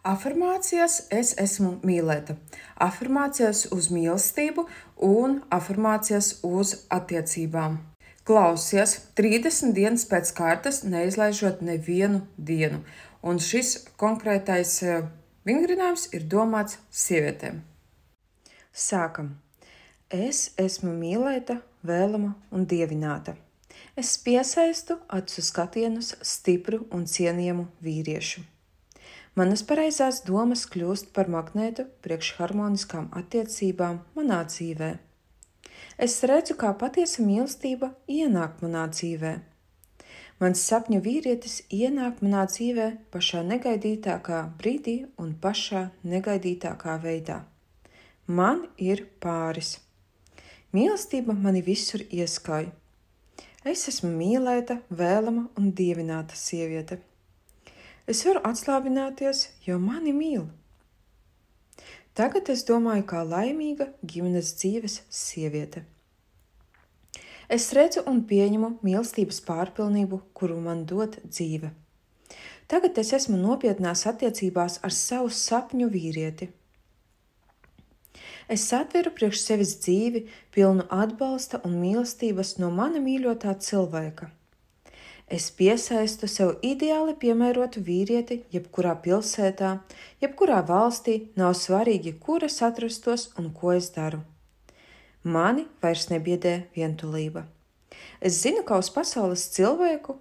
Afirmācijas es esmu mīlēta, afirmācijas uz mīlestību un afirmācijas uz attiecībām. Klausies 30 dienas pēc kārtas, neizlaižot nevienu dienu, un šis konkrētais vingrinājums ir domāts sievietēm. Sākam! Es esmu mīlēta, vēlama un dievināta. Es piesaistu acu skatienus stipru un cienījamu vīriešu. Manas pareizās domas kļūst par magnētu priekš harmoniskām attiecībām manā dzīvē. Es redzu, kā patiesa mīlestība ienāk manā dzīvē. Mans sapņu vīrietis ienāk manā dzīvē pašā negaidītākā brīdī un pašā negaidītākā veidā. Man ir pāris. Mīlestība mani visur ieskauj. Es esmu mīlēta, vēlama un dievināta sieviete. Es varu atslābināties, jo mani mīl. Tagad es domāju kā laimīga ģimenes dzīves sieviete. Es redzu un pieņemu mīlestības pārpilnību, kuru man dod dzīve. Tagad es esmu nopietnās attiecībās ar savu sapņu vīrieti. Es atveru priekš sevis dzīvi, pilnu atbalsta un mīlestības no mana mīļotā cilvēka. Es piesaistu sev ideāli piemērotu vīrieti jebkurā pilsētā, jebkurā valstī, nav svarīgi, kur es atrastos un ko es daru. Mani vairs nebiedē vientulība. Es zinu, ka uz pasaules cilvēku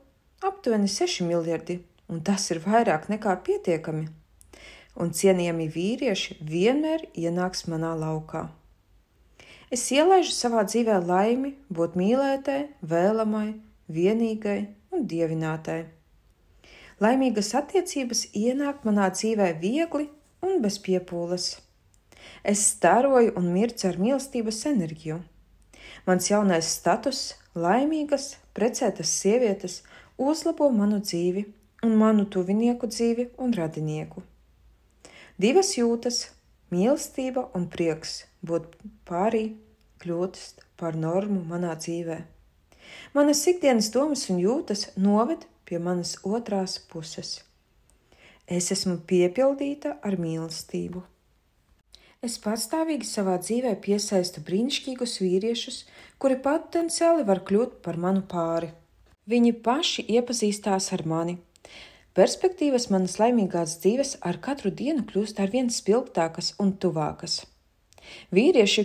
aptuveni 6 miljardi, un tas ir vairāk nekā pietiekami. Un cienījami vīrieši vienmēr ienāks manā laukā. Es ielaižu savā dzīvē laimi būt mīlētai, vēlamai, vienīgai un dievinātai. Laimīgas attiecības ienāk manā dzīvē viegli un bez piepūles. Es staroju un mircu ar mīlestības enerģiju. Mans jaunais status, laimīgas, precētas sievietes, uzlabo manu dzīvi un manu tuvinieku dzīvi un radinieku. Divas jūtas, mīlestība un prieks būt pārī kļūst par normu manā dzīvē. Manas ikdienas domas un jūtas noved pie manas otrās puses. Es esmu piepildīta ar mīlestību. Es patstāvīgi savā dzīvē piesaistu brīnišķīgus vīriešus, kuri potenciāli var kļūt par manu pāri. Viņi paši iepazīstās ar mani. Perspektīvas manas laimīgās dzīves ar katru dienu kļūst arvien spilgtākas un tuvākas. Vīrieši,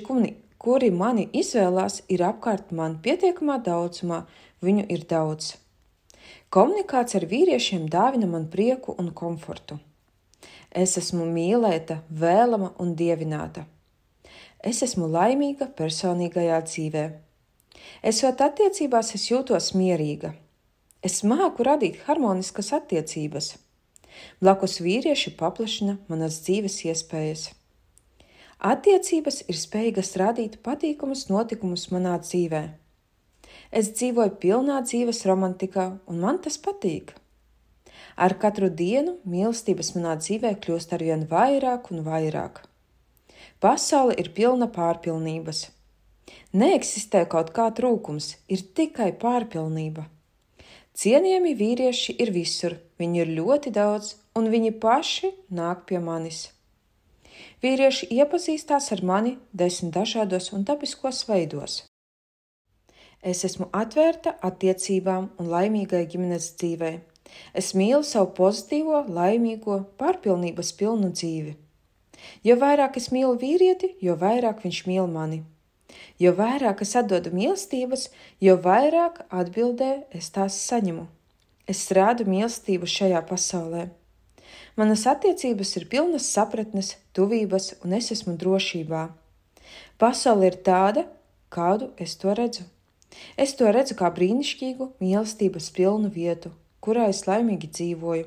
kuri mani izvēlās, ir apkārt man pietiekamā daudzumā, viņu ir daudz. Komunikācija ar vīriešiem dāvina man prieku un komfortu. Es esmu mīlēta, vēlama un dievināta. Es esmu laimīga personīgajā dzīvē. Esot attiecībās, es jūtos mierīga. Es māku radīt harmoniskas attiecības. Blakus vīrieši paplašina manas dzīves iespējas. Attiecības ir spējīgas radīt patīkamus notikumus manā dzīvē. Es dzīvoju pilnā dzīves romantikā, un man tas patīk. Ar katru dienu mīlestības manā dzīvē kļūst arvien vairāk un vairāk. Pasaule ir pilna pārpilnības. Neeksistē kaut kā trūkums, ir tikai pārpilnība. Cienījami vīrieši ir visur, viņi ir ļoti daudz, un viņi paši nāk pie manis. Vīrieši iepazīstās ar mani 10 dažādos un dabiskos veidos. Es esmu atvērta attiecībām un laimīgai ģimenes dzīvei. Es mīlu savu pozitīvo, laimīgo, pārpilnības pilnu dzīvi. Jo vairāk es mīlu vīrieti, jo vairāk viņš mīl mani. Jo vairāk es atdodu mīlestības, jo vairāk atbildē es tās saņemu. Es rādu mīlestību šajā pasaulē. Manas attiecības ir pilnas sapratnes, tuvības, un es esmu drošībā. Pasaule ir tāda, kādu es to redzu. Es to redzu kā brīnišķīgu, mīlestības pilnu vietu, kurā es laimīgi dzīvoju.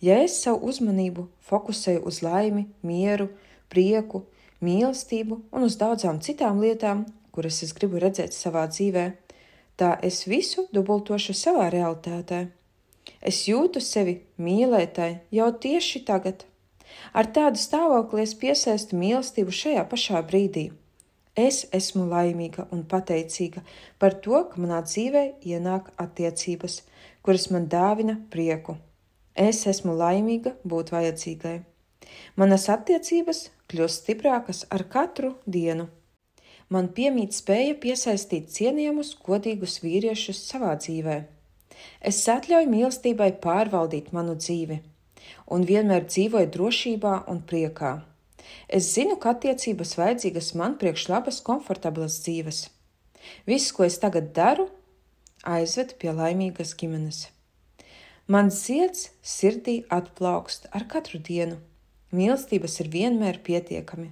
Ja es savu uzmanību fokusēju uz laimi, mieru, prieku, mīlestību un uz daudzām citām lietām, kuras es gribu redzēt savā dzīvē, tā es visu dubultošu savā realitātē. Es jūtu sevi mīlētai jau tieši tagad. Ar tādu stāvokli es piesaistu mīlestību šajā pašā brīdī. Es esmu laimīga un pateicīga par to, ka manā dzīvē ienāk attiecības, kuras man dāvina prieku. Es esmu laimīga būt vajadzīgai. Manas attiecības kļūst stiprākas ar katru dienu. Man piemīt spēja piesaistīt cienījamus, godīgus vīriešus savā dzīvē. Es atļauju mīlestībai pārvaldīt manu dzīvi un vienmēr dzīvoju drošībā un priekā. Es zinu, ka attiecības vajadzīgas man priekš labas, komfortablas dzīves. Viss, ko es tagad daru, aizved pie laimīgas ģimenes. Mans zieds sirdī atplaukst ar katru dienu. Mīlestības ir vienmēr pietiekami.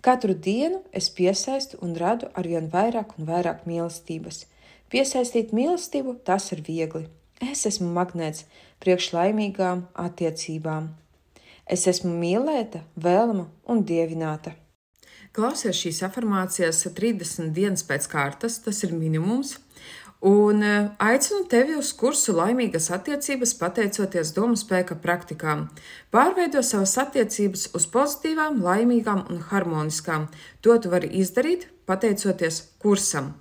Katru dienu es piesaistu un radu arvien vairāk un vairāk mīlestības. Piesaistīt mīlestību, tas ir viegli. Es esmu magnēts priekš laimīgām attiecībām. Es esmu mīlēta, vēlama un dievināta. Klausies šīs afirmācijas 30 dienas pēc kārtas, tas ir minimums. Un aicinu tevi uz kursu Laimīgas attiecības pateicoties domu spēka praktikām. Pārveido savas attiecības uz pozitīvām, laimīgām un harmoniskām. To tu vari izdarīt pateicoties kursam.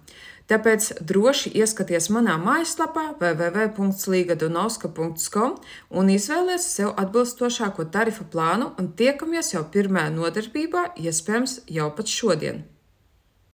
Tāpēc droši ieskaties manā mājaslapā www.ligadunovska.com un izvēlies sev atbilstošāko tarifa plānu un tiekamies jau pirmajā nodarbībā, iespējams jau pat šodien.